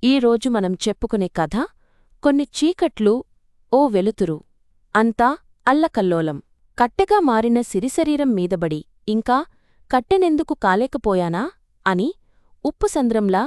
ఈరోజు మనం చెప్పుకునే కథ కొన్ని చీకట్లు ఓ వెలుతురు. అంతా అల్లకల్లోలం. కట్టెగా మారిన సిరిశరీరం మీదబడి ఇంకా కట్టెనెందుకు కాలేకపోయానా అని ఉప్పుసంద్రంలా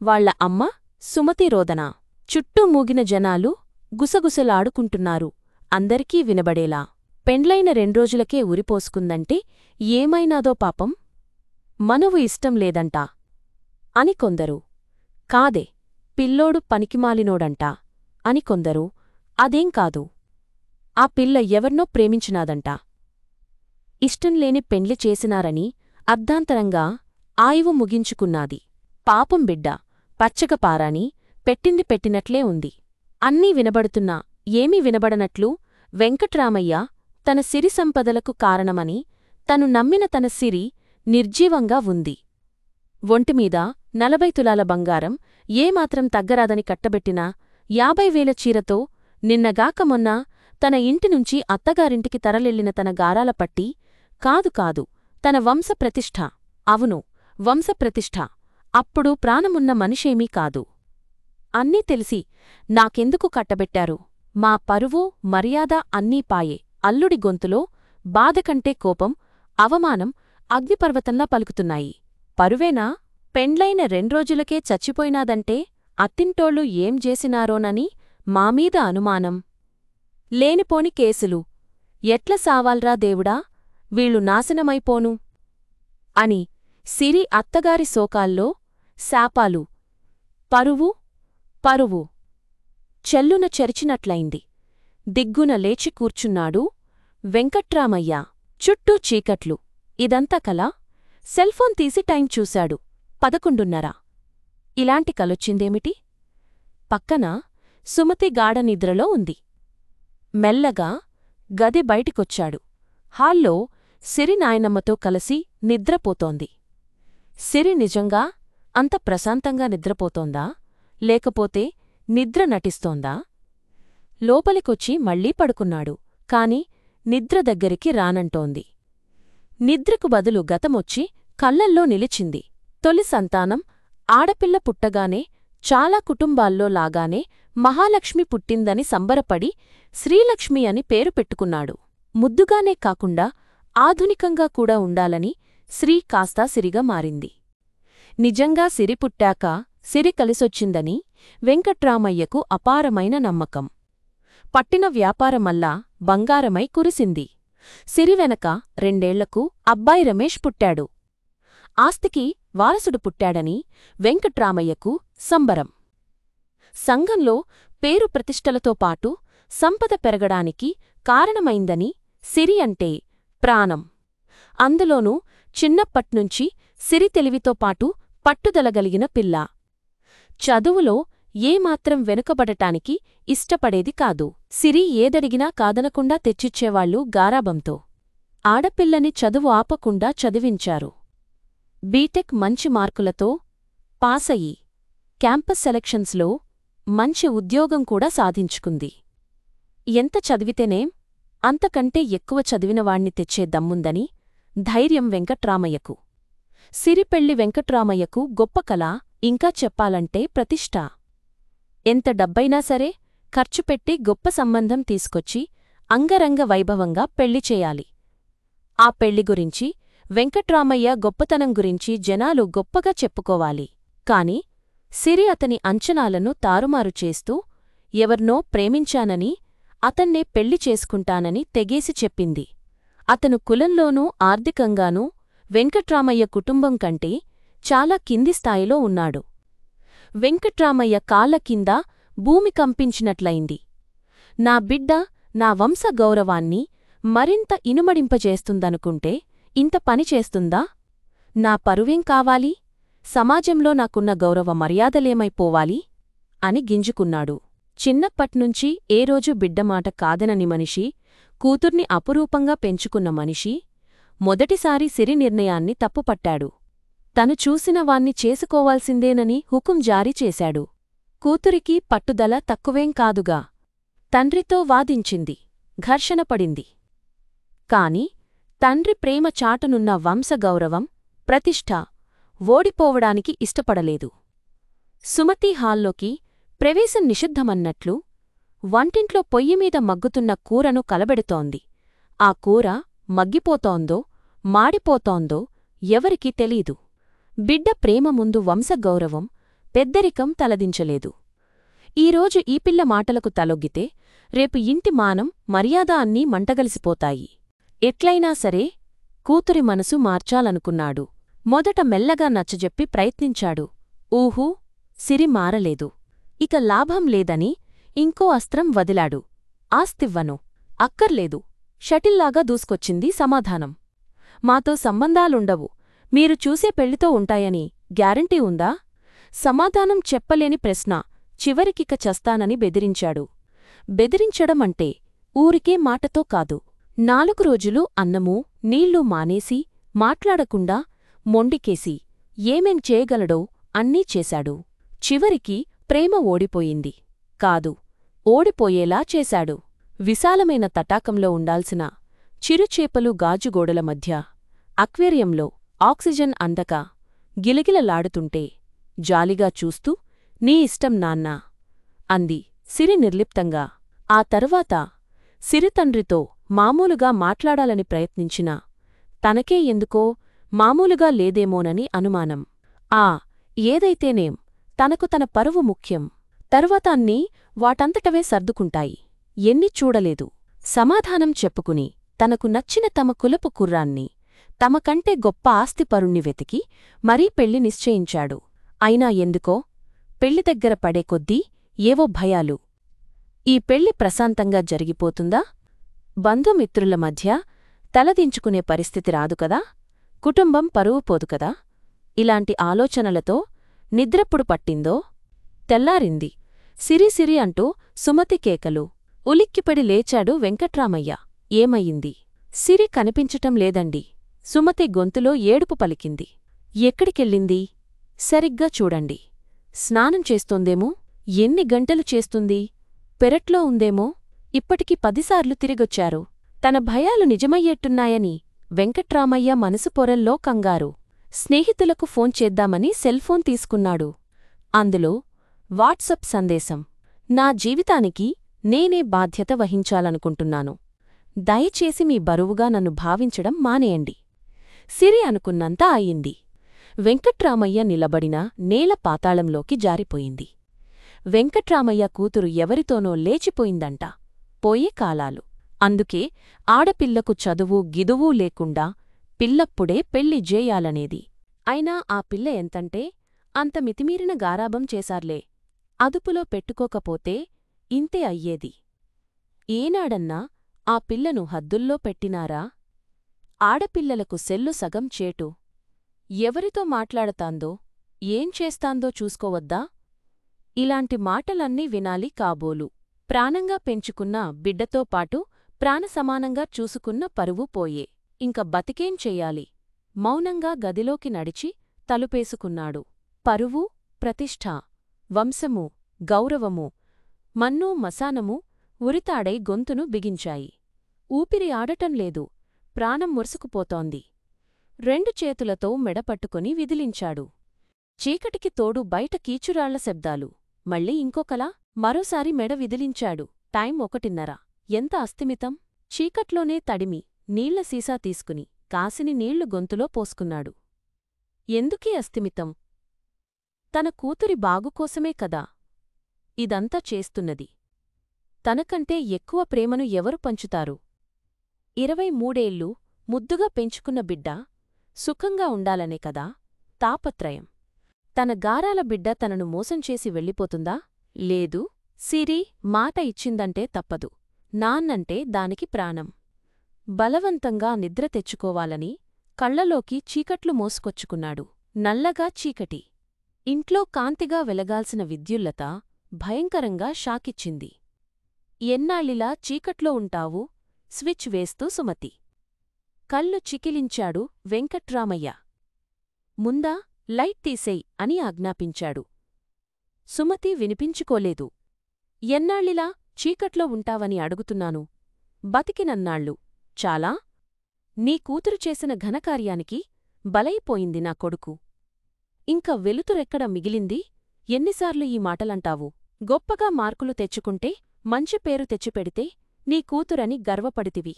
వాళ్ల అమ్మ సుమతి రోదన. చుట్టూ మూగిన జనాలు గుసగుసలాడుకుంటున్నారు అందరికీ వినబడేలా. పెండ్లైన రెండ్రోజులకే ఉరిపోసుకుందంటే ఏమైనాదో పాపం. మనువు ఇష్టం లేదంటా అని కొందరు. కాదే, పిల్లోడు పనికిమాలినోడంటా అని కొందరు. అదేం కాదు, ఆ పిల్ల ఎవర్నో ప్రేమించినాదంటా. ఇష్టంలేని పెండ్లి చేసినారని అర్ధాంతరంగా ఆయువు ముగించుకున్నాది. పాపం బిడ్డ పచ్చగపారాని పెట్టింది పెట్టినట్లే ఉంది. అన్నీ వినబడుతున్నా ఏమీ వినబడనట్లు వెంకట్రామయ్య తన సిరి సంపదలకు కారణమని తను నమ్మిన తన సిరి నిర్జీవంగా ఉంది. ఒంటిమీద 40 తులాల బంగారం ఏమాత్రం తగ్గరాదని కట్టబెట్టిన 50,000 చీరతో నిన్నగాక మొన్న తన ఇంటినుంచి అత్తగారింటికి తరలెళ్లిన తన గారాల పట్టి కాదు తన వంశప్రతిష్ఠ. అవును, వంశప్రతిష్ఠ. అప్పుడు ప్రాణమున్న మనిషేమీ కాదు. అన్నీ తెలిసి నాకెందుకు కట్టబెట్టారు? మా పరువు మర్యాద అన్నీ పాయే. అల్లుడి గొంతులో బాధకంటే కోపం, అవమానం అగ్నిపర్వతంలా పలుకుతున్నాయి. పరువేనా? పెండ్లైన రెండ్రోజులకే చచ్చిపోయినాదంటే అత్తింటోళ్ళు ఏం చేసినారోనని మామీద అనుమానం. లేనిపోని కేసులు. ఎట్ల సావాల్రా దేవుడా, వీళ్ళు నాశనమైపోను అని సిరి అత్తగారి శోకాల్లో శాపాలు. పరువు చెల్లున చెరిచినట్లయింది. దిగ్గున లేచి కూర్చున్నాడు వెంకట్రామయ్య. చుట్టూ చీకట్లు. ఇదంతా కల? సెల్ఫోన్ తీసి టైం చూశాడు. 11:30. ఇలాంటి కలొచ్చిందేమిటి? పక్కన సుమతి గాఢనిద్రలో ఉంది. మెల్లగా గది బయటికొచ్చాడు. హాల్లో సిరి నాయనమ్మతో కలసి నిద్రపోతోంది. సిరి నిజంగా అంత ప్రశాంతంగా నిద్రపోతోందా, లేకపోతే నిద్ర నటిస్తోందా? లోపలికొచ్చి మళ్లీ పడుకున్నాడు. కాని నిద్ర దగ్గరికి రానంటోంది. నిద్రకు బదులు గతమొచ్చి కళ్లల్లో నిలిచింది. తొలి సంతానం ఆడపిల్ల పుట్టగానే చాలా కుటుంబాల్లో లాగానే మహాలక్ష్మి పుట్టిందని సంబరపడి శ్రీలక్ష్మి అని పేరు పెట్టుకున్నాడు. ముద్దుగానే కాకుండా ఆధునికంగా కూడా ఉండాలని శ్రీ కాస్తా సిరిగా మారింది. నిజంగా సిరి పుట్టాక సిరి కలిసొచ్చిందని వెంకట్రామయ్యకు అపారమైన నమ్మకం. పట్టిన వ్యాపారమల్లా బంగారమై కురిసింది. సిరి వెనక 2 ఏళ్లకు అబ్బాయి రమేష్ పుట్టాడు. ఆస్తికి వారసుడు పుట్టాడని వెంకట్రామయ్యకు సంబరం. సంఘంలో పేరు ప్రతిష్టలతో పాటు సంపద పెరగడానికి కారణమైందని సిరి అంటే ప్రాణం. అందులోనూ చిన్నప్పట్నుంచి సిరి తెలివితో పాటు పట్టుదలగలిగిన పిల్ల. చదువులో ఏమాత్రం వెనుకబడటానికి ఇష్టపడేది కాదు. సిరి ఏదడిగినా కాదనకుండా తెచ్చిచ్చేవాళ్లు గారాబంతో. ఆడపిల్లని చదువు ఆపకుండా చదివించారు. బీటెక్ మంచి మార్కులతో పాసయి క్యాంపస్ సెలక్షన్స్లో మంచి ఉద్యోగం కూడా సాధించుకుంది. ఎంత చదివితేనేం, అంతకంటే ఎక్కువ చదివినవాణ్ణి తెచ్చే దమ్ముందని ధైర్యం వెంకట్రామయ్యకు. సిరి పెళ్లి వెంకట్రామయ్యకు గొప్ప కల, ఇంకా చెప్పాలంటే ప్రతిష్ఠ. ఎంత డబ్బైనా సరే ఖర్చుపెట్టి గొప్ప సంబంధం తీసుకొచ్చి అంగరంగ వైభవంగా పెళ్లి చేయాలి. ఆ పెళ్లి గురించి, వెంకట్రామయ్య గొప్పతనం గురించి జనాలు గొప్పగా చెప్పుకోవాలి. కాని సిరి అతని అంచనాలను తారుమారు చేస్తూ ఎవర్నో ప్రేమించానని, అతన్నే పెళ్లి చేసుకుంటానని తెగేసి చెప్పింది. అతను కులంలోనూ ఆర్థికంగానూ వెంకట్రామయ్య కుటుంబం కంటే చాలా కింది స్థాయిలో ఉన్నాడు. వెంకట్రామయ్య కాళ్ల కింద భూమి కంపించినట్లయింది. నా బిడ్డ నా వంశ గౌరవాన్ని మరింత ఇనుమడింపజేస్తుందనుకుంటే ఇంత పని చేస్తుందా? నా పరువేం కావాలి? సమాజంలో నాకున్న గౌరవ మర్యాదలేమైపోవాలి అని గింజుకున్నాడు. చిన్నప్పట్నుంచి ఏ రోజు బిడ్డమాట కాదనని మనిషి, కూతుర్ని అపురూపంగా పెంచుకున్న మనిషి మొదటిసారి సిరి నిర్ణయాన్ని తప్పుపట్టాడు. తను చూసిన వాణ్ణి చేసుకోవాల్సిందేనని హుకుం జారీ చేశాడు. కూతురికి పట్టుదల తక్కువేం కాదుగా. తండ్రితో వాదించింది, ఘర్షణపడింది. కాని తండ్రి ప్రేమ చాటునున్న వంశగౌరవం, ప్రతిష్ఠ ఓడిపోవడానికి ఇష్టపడలేదు. సుమతి హాల్లోకి ప్రవేశం నిషిద్ధమన్నట్లు వంటింట్లో పొయ్యిమీద మగ్గుతున్న కూరను కలబెడుతోంది. ఆ కూర మగ్గిపోతోందో మాడిపోతోందో ఎవరికీ తెలీదు. బిడ్డ ప్రేమ ముందు వంశగౌరవం పెద్దరికం తలదించలేదు. ఈరోజు ఈ పిల్ల మాటలకు తలొగ్గితే రేపు ఇంటి మానం మర్యాద అన్నీ మంటగలిసిపోతాయి. ఎట్లైనా సరే కూతురి మనసు మార్చాలనుకున్నాడు. మొదట మెల్లగా నచ్చజెప్పి ప్రయత్నించాడు. ఊహూ సిరి మారలేదు. ఇక లాభం లేదని ఇంకో అస్త్రం వదిలాడు. ఆస్తివ్వను. అక్కర్లేదు. షటిల్లాగా దూసుకొచ్చింది సమాధానం. మాతో సంబంధాలుండవు. మీరు చూసే పెళ్లితో ఉంటాయని గ్యారంటీ ఉందా? సమాధానం చెప్పలేని ప్రశ్న. చివరికిక చస్తానని బెదిరించాడు. బెదిరించడమంటే ఊరికే మాటతో కాదు. 4 రోజులు అన్నమూ నీళ్ళూ మానేసి మాట్లాడకుండా మొండికేసి ఏమేం చేయగలడో అన్నీ చేశాడు. చివరికి ప్రేమ ఓడిపోయింది. కాదు, ఓడిపోయేలా చేశాడు. విశాలమైన తటాకంలో ఉండాల్సిన చిరుచేపలు గాజుగోడల మధ్య అక్వేరియంలో ఆక్సిజన్ అందక గిలగిలలాడుతుంటే జాలిగా చూస్తూ నీ ఇష్టం నాన్నా అంది సిరి నిర్లిప్తంగా. ఆ తరువాత సిరితండ్రితో మామూలుగా మాట్లాడాలని ప్రయత్నించినా తనకే ఎందుకో మామూలుగా లేదేమోనని అనుమానం. ఏదైతేనేం తనకు తన పరువు ముఖ్యం. తరువాత అన్నీ వాటంతటవే సర్దుకుంటాయి. ఎన్ని చూడలేదు. సమాధానం చెప్పుకుని తనకు నచ్చిన తమ కులపు కుర్రాన్ని, తమకంటే గొప్ప ఆస్తిపరుణ్ణి వెతికి మరీ పెళ్లి నిశ్చయించాడు. అయినా ఎందుకో పెళ్లి దగ్గర పడే కొద్దీ ఏవో భయాలు. ఈ పెళ్లి ప్రశాంతంగా జరిగిపోతుందా? బంధుమిత్రుల మధ్య తలదించుకునే పరిస్థితి రాదుకదా? కుటుంబం పరువు పోదుకదా? ఇలాంటి ఆలోచనలతో నిద్రెప్పుడు పట్టిందో? తెల్లారింది. సిరిసిరి అంటూ సుమతి కేకలు. ఉలిక్కిపడి లేచాడు వెంకట్రామయ్య. ఏమయ్యింది? సిరి కనిపించటం లేదండి. సుమతి గొంతులో ఏడుపు పలికింది. ఎక్కడికెళ్ళింది? సరిగ్గా చూడండి. స్నానం చేస్తోందేమో. ఎన్ని గంటలు చేస్తుంది? పెరట్లో ఉందేమో. ఇప్పటికి 10 సార్లు తిరిగొచ్చారు. తన భయాలు నిజమయ్యేట్టున్నాయని వెంకట్రామయ్య మనసు పొరల్లో కంగారు. స్నేహితులకు ఫోన్ చేద్దామని సెల్ఫోన్ తీసుకున్నాడు. అందులో వాట్సప్ సందేశం. నా జీవితానికి నేనే బాధ్యత వహించాలనుకుంటున్నాను. దయచేసి మీ బరువుగా నన్ను భావించడం మానేయండి. సిరి అనుకున్నంత అయింది. వెంకట్రామయ్య నిలబడిన నేల పాతాళంలోకి జారిపోయింది. వెంకట్రామయ్య కూతురు ఎవరితోనో లేచిపోయిందంట. పోయే కాలాలు. అందుకే ఆడపిల్లకు చదువు గిదువూ లేకుండా పిల్లప్పుడే పెళ్లి జేయాలనేది. అయినా ఆ పిల్ల ఎంతంటే అంత మితిమీరిన గారాబం చేశార్లే. అదుపులో పెట్టుకోకపోతే ఇంతే అయ్యేది. ఏనాడన్నా ఆ పిల్లను హద్దుల్లో పెట్టినారా? ఆడపిల్లలకు సెల్లు సగం చేటు. ఎవరితో మాట్లాడతాందో ఏం చేస్తాందో చూసుకోవద్దా? ఇలాంటి మాటలన్నీ వినాలి కాబోలు. ప్రాణంగా పెంచుకున్న బిడ్డతో పాటు ప్రాణసమానంగా చూసుకున్న పరువు పోయే. ఇంక బతికేం చెయ్యాలి? మౌనంగా గదిలోకి నడిచి తలుపేసుకున్నాడు. పరువు, ప్రతిష్ఠ, వంశము, గౌరవము, మన్నూ మసానమూ ఉరితాడై గొంతును బిగించాయి. ఊపిరి ఆడటంలేదు. ప్రాణం మురుసుకుపోతోంది. 2 చేతులతో మెడపట్టుకుని విదిలించాడు. చీకటికి తోడు బయట కీచురాళ్ల శబ్దాలు. మళ్ళీ ఇంకొకలా మరోసారి మెడ విదిలించాడు. టైం 1:30. ఎంత అస్థిమితం! చీకట్లోనే తడిమి నీళ్ల సీసా తీసుకుని కాసిని నీళ్లు గొంతులో పోసుకున్నాడు. ఎందుకీ అస్థిమితం? తన కూతురి బాగుకోసమే కదా ఇదంతా చేస్తున్నది. తనకంటే ఎక్కువ ప్రేమను ఎవరు పంచుతారు? 23 ఏళ్ళు ముద్దుగా పెంచుకున్న బిడ్డ సుఖంగా ఉండాలనే కదా తాపత్రయం. తన గారాల బిడ్డ తనను మోసం చేసి వెళ్ళిపోతుందా? లేదు. సిరి మాట ఇచ్చిందంటే తప్పదు. నాన్నంటే దానికి ప్రాణం. బలవంతంగా నిద్ర తెచ్చుకోవాలని కళ్లలోకి చీకట్లు మోసుకొచ్చుకున్నాడు. నల్లగా చీకటి. ఇంట్లో కాంతిగా వెలగాల్సిన విద్యుల్లత భయంకరంగా షాకిచ్చింది. ఎన్నాళ్ళిలా చీకట్లో ఉంటావు? స్విచ్ వేస్తూ సుమతి. కళ్ళు చికిలించాడు వెంకట్రామయ్య. ముందా లైట్ తీసేయ్ అని ఆజ్ఞాపించాడు. సుమతి వినిపించుకోలేదు. ఎన్నాళ్ళిలా చీకట్లో ఉంటావని అడుగుతున్నాను. బతికినన్నాళ్ళు చాలా? నీ కూతురు చేసిన ఘనకార్యానికి బలైపోయింది నా కొడుకు. ఇంక వెలుతురెక్కడ మిగిలింది? ఎన్నిసార్లు ఈ మాటలంటావు? గొప్పగా మార్కులు తెచ్చుకుంటే, మంచి పేరు తెచ్చిపెడితే, నీ కూతురని గర్వపడితివి.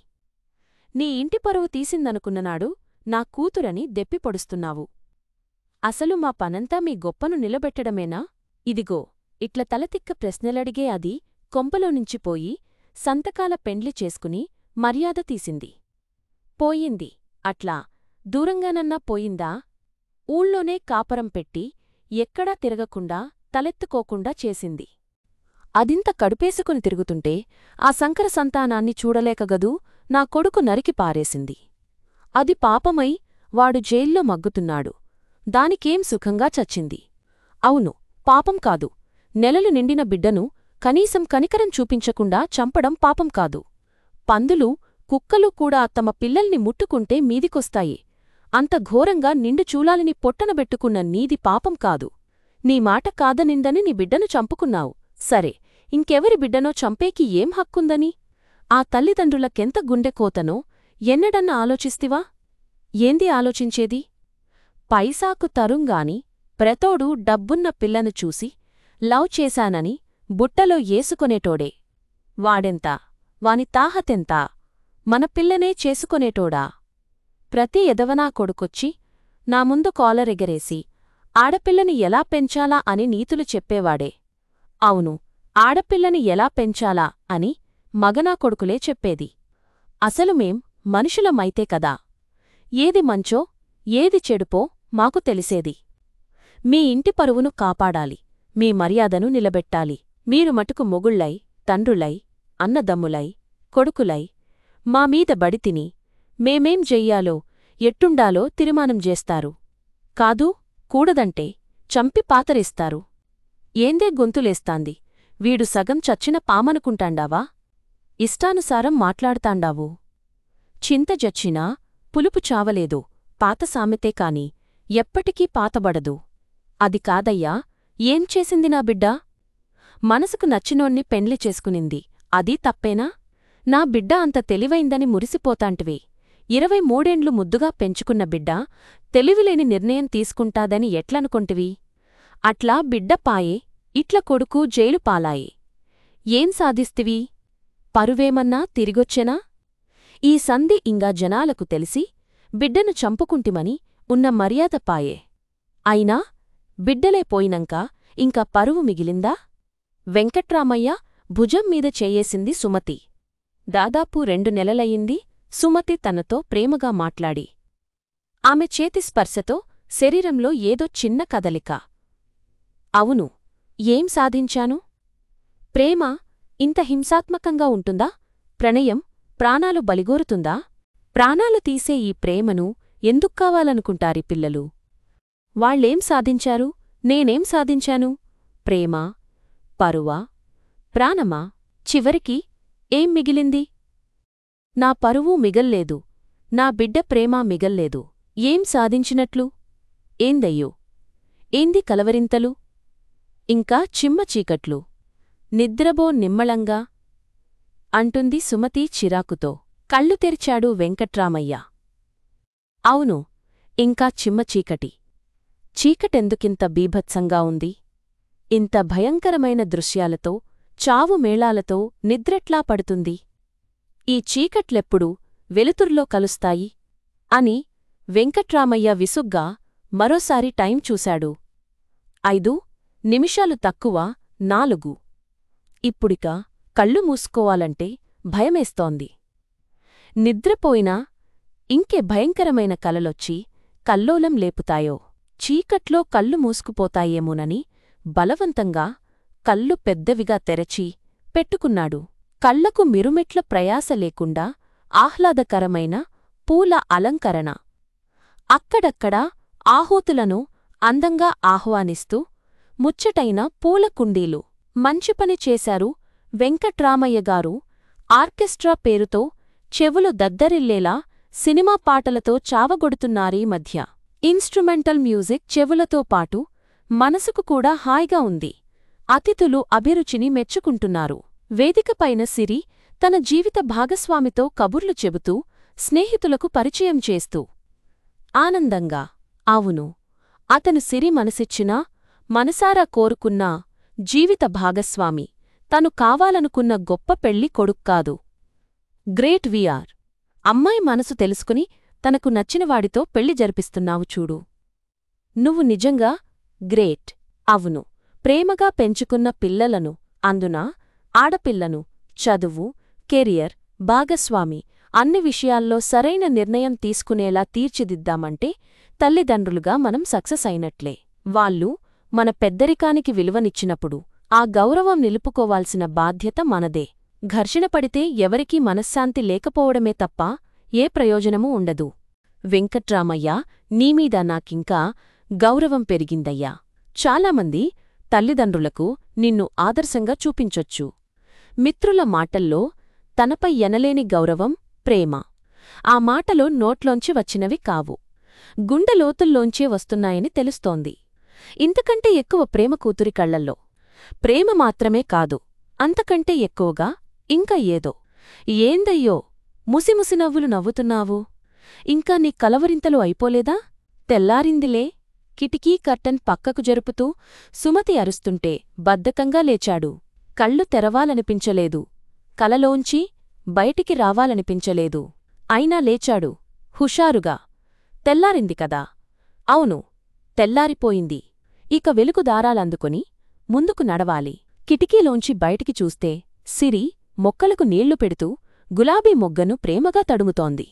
నీ ఇంటి పరువు తీసిందనుకున్ననాడు నా కూతురని దెప్పిపొడుస్తున్నావు. అసలు మా పనంతా మీ గొప్పను నిలబెట్టడమేనా? ఇదిగో ఇట్ల తలతిక్క ప్రశ్నలడిగే అది కొంపలోనుంచిపోయి సంతకాల పెండ్లి చేసుకుని మర్యాద తీసింది. పోయింది. అట్లా దూరంగానన్నా పోయిందా? ఊళ్ళోనే కాపరం పెట్టి ఎక్కడా తిరగకుండా తలెత్తుకోకుండా చేసింది. అదింత కడుపేసుకుని తిరుగుతుంటే ఆ సంకర సంతానాన్ని చూడలేకగదూ నా కొడుకు నరికి పారేసింది. అది పాపమై వాడు జైల్లో మగ్గుతున్నాడు. దానికేం సుఖంగా చచ్చింది. అవును, పాపం కాదు. నెలలు నిండిన బిడ్డను కనీసం కనికరం చూపించకుండా చంపడం పాపం కాదు. పందులు, కుక్కలు కూడా తమ పిల్లల్ని ముట్టుకుంటే మీదికొస్తాయి. అంత ఘోరంగా నిండు చూలాలిని పొట్టనబెట్టుకున్న నీది పాపం కాదు. నీ మాట కాదనిందని నీ బిడ్డను చంపుకున్నావు. సరే, ఇంకెవరి బిడ్డనో చంపేకి ఏం హక్కుందని? ఆ తల్లిదండ్రులకెంత గుండెకోతనో ఎన్నడన్నా ఆలోచిస్తివా? ఏంది ఆలోచించేది? పైసాకు తరుంగాని ప్రతోడు డబ్బున్న పిల్లను చూసి లవ్ చేశానని బుట్టలో ఏసుకొనేటోడే. వాడెంత, వాని తాహతెంత? మన పిల్లనే చేసుకొనేటోడా? ప్రతి ఎదవనా కొడుకొచ్చి నా ముందు కాలరెగరేసి ఆడపిల్లని ఎలా పెంచాలా అని నీతులు చెప్పేవాడే. అవును, ఆడపిల్లని ఎలా పెంచాలా అని మగనా కొడుకులే చెప్పేది. అసలు మేం మనుషులమైతే కదా ఏది మంచో ఏది చెడుపో మాకు తెలిసేది. మీ ఇంటి పరువును కాపాడాలి, మీ మర్యాదను నిలబెట్టాలి. మీరు మటుకు మొగుళ్ళై, తండ్రులై, అన్నదమ్ములై, కొడుకులై మామీద బడితిని మేమేం చెయ్యాలో ఎట్టుండాలో తిరుమానం చేస్తారు. కాదు, కూడదంటే చంపి పాతరేస్తారు. ఏందే గొంతులేస్తాంది? వీడు సగం చచ్చిన పామనుకుంటాండావా? ఇష్టానుసారం మాట్లాడుతాండావు. చింత జచ్చినా పులుపు చావలేదు పాత సామెతే కాని ఎప్పటికీ పాతబడదు. అది కాదయ్యా, ఏం చేసింది నా బిడ్డ? మనసుకు నచ్చినోణ్ణి పెండ్లి చేసుకునింది. అదీ తప్పేనా? నా బిడ్డ అంత తెలివైందని మురిసిపోతాంటివి. 23 ముద్దుగా పెంచుకున్న బిడ్డ తెలివిలేని నిర్ణయం తీసుకుంటాదని ఎట్లనుకొంటివి? అట్లా బిడ్డ పాయే, ఇట్ల కొడుకు జైలు పాలాయే. ఏం సాధిస్తివి? పరువేమన్నా తిరిగొచ్చెనా? ఈ సంధి ఇంగా జనాలకు తెలిసి బిడ్డను చంపుకుంటిమని ఉన్న మర్యాద పాయే. అయినా బిడ్డలే పోయినంక ఇంకా పరువు మిగిలిందా? వెంకట్రామయ్య భుజం మీద చేయేసింది సుమతి. దాదాపు 2 నెలలయింది సుమతి తనతో ప్రేమగా మాట్లాడి. ఆమె చేతి స్పర్శతో శరీరంలో ఏదో చిన్న కదలిక. అవును, ఏం సాధించాను? ప్రేమ ఇంత హింసాత్మకంగా ఉంటుందా? ప్రణయం ప్రాణాలు బలిగోరుతుందా? ప్రాణాలు తీసే ఈ ప్రేమను ఎందుక్కావాలనుకుంటారీ పిల్లలు? వాళ్ళేం సాధించారు? నేనేం సాధించాను? ప్రేమా, పరువా, ప్రాణమా? చివరికి ఏం మిగిలింది? నా పరువూ మిగల్లేదు, నా బిడ్డ ప్రేమా మిగల్లేదు. ఏం సాధించినట్లు? ఏందయ్యో, ఏంది కలవరింతలు? ఇంకా చిమ్మ చీకట్లు. నిద్రబో నిమ్మళంగా అంటుంది సుమతి చిరాకుతో. కళ్ళు తెరిచాడు వెంకట్రామయ్య. అవును, ఇంకా చిమ్మ చీకటి. చీకటెందుకింత బీభత్సంగా ఉంది? ఇంత భయంకరమైన దృశ్యాలతో, చావు మేళాలతో నిద్రెట్లా పడుతుంది? ఈ చీకట్లెప్పుడు వెలుతుర్లో కలుస్తాయి? అని వెంకట్రామయ్య విసుగ్గా మరోసారి టైం చూశాడు. 5 నిమిషాలు తక్కువ 4. ఇప్పుడిక కళ్ళు మూసుకోవాలంటే భయమేస్తోంది. నిద్రపోయినా ఇంకే భయంకరమైన కలలొచ్చి కల్లోలం లేపుతాయో. చీకట్లో కళ్ళు మూసుకుపోతాయేమోనని బలవంతంగా కళ్ళు పెద్దవిగా తెరచి పెట్టుకున్నాడు. కళ్లకు మిరుమిట్ల ప్రయాస లేకుండా ఆహ్లాదకరమైన పూల అలంకరణ. అక్కడక్కడా ఆహూతులను అందంగా ఆహ్వానిస్తూ ముచ్చటైన పూల కుండీలు. మంచి పని చేశారు వెంకట్రామయ్యగారు. ఆర్కెస్ట్రా పేరుతో చెవులు దద్దరిల్లేలా సినిమా పాటలతో చావగొడుతున్నారీ మధ్య. ఇన్స్ట్రుమెంటల్ మ్యూజిక్ చెవులతో పాటు మనసుకు కూడా హాయిగా ఉంది. అతిథులు అభిరుచిని మెచ్చుకుంటున్నారు. వేదికపైన సిరి తన జీవిత భాగస్వామితో కబుర్లు చెబుతూ స్నేహితులకు పరిచయం చేస్తూ ఆనందంగా. అవును, అతను సిరి మనసిచ్చినా మనసారా కోరుకున్న జీవిత భాగస్వామి తను కావాలనుకున్న గొప్ప పెళ్లి కొడుక్కాదు. Great we are. అమ్మాయి మనసు తెలుసుకుని తనకు నచ్చినవాడితో పెళ్లి జరిపిస్తున్నావు చూడు. నువ్వు నిజంగా గ్రేట్. అవును, ప్రేమగా పెంచుకున్న పిల్లలను, అందునా ఆడపిల్లను, చదువు, కెరియర్, భాగస్వామి అన్ని విషయాల్లో సరైన నిర్ణయం తీసుకునేలా తీర్చిదిద్దామంటే తల్లిదండ్రులుగా మనం సక్సెస్ అయినట్లే. వాళ్ళు మన పెద్దరికానికి విలువనిచ్చినప్పుడు ఆ గౌరవం నిలుపుకోవాల్సిన బాధ్యత మనదే. ఘర్షణ పడితే ఎవరికీ మనశ్శాంతి లేకపోవడమే తప్ప ఏ ప్రయోజనమూ ఉండదు. వెంకట్రామయ్య, నీమీద నాకింకా గౌరవం పెరిగిందయ్యా. చాలామంది తల్లిదండ్రులకు నిన్ను ఆదర్శంగా చూపించొచ్చు. మిత్రుల మాటల్లో తనపై ఎనలేని గౌరవం, ప్రేమ. ఆ మాటలు నోట్లోంచి వచ్చినవి కావు, గుండెలోతుల్లోంచే వస్తున్నాయని తెలుస్తోంది. ఇంతకంటే ఎక్కువ ప్రేమ కూతురి కళ్లల్లో. ప్రేమ మాత్రమే కాదు, అంతకంటే ఎక్కువగా ఇంకా ఏదో. ఏందయ్యో ముసిముసి నవ్వులు నవ్వుతున్నావు? ఇంకా నీ కలవరింతలు అయిపోలేదా? తెల్లారిందిలే. కిటికీ కర్టన్ పక్కకు జరుపుతూ సుమతి అరుస్తుంటే బద్ధకంగా లేచాడు. కళ్ళు తెరవాలనిపించలేదు, కలలోంచి బయటికి రావాలనిపించలేదు. అయినా లేచాడు హుషారుగా. తెల్లారింది కదా? అవును, తెల్లారిపోయింది. ఇక వెలుగు దారాలందుకొని ముందుకు నడవాలి. కిటికీలోంచి బయటికి చూస్తే సిరి మొక్కలకు నీళ్లు పెడుతూ గులాబీ మొగ్గను ప్రేమగా తడుముతోంది.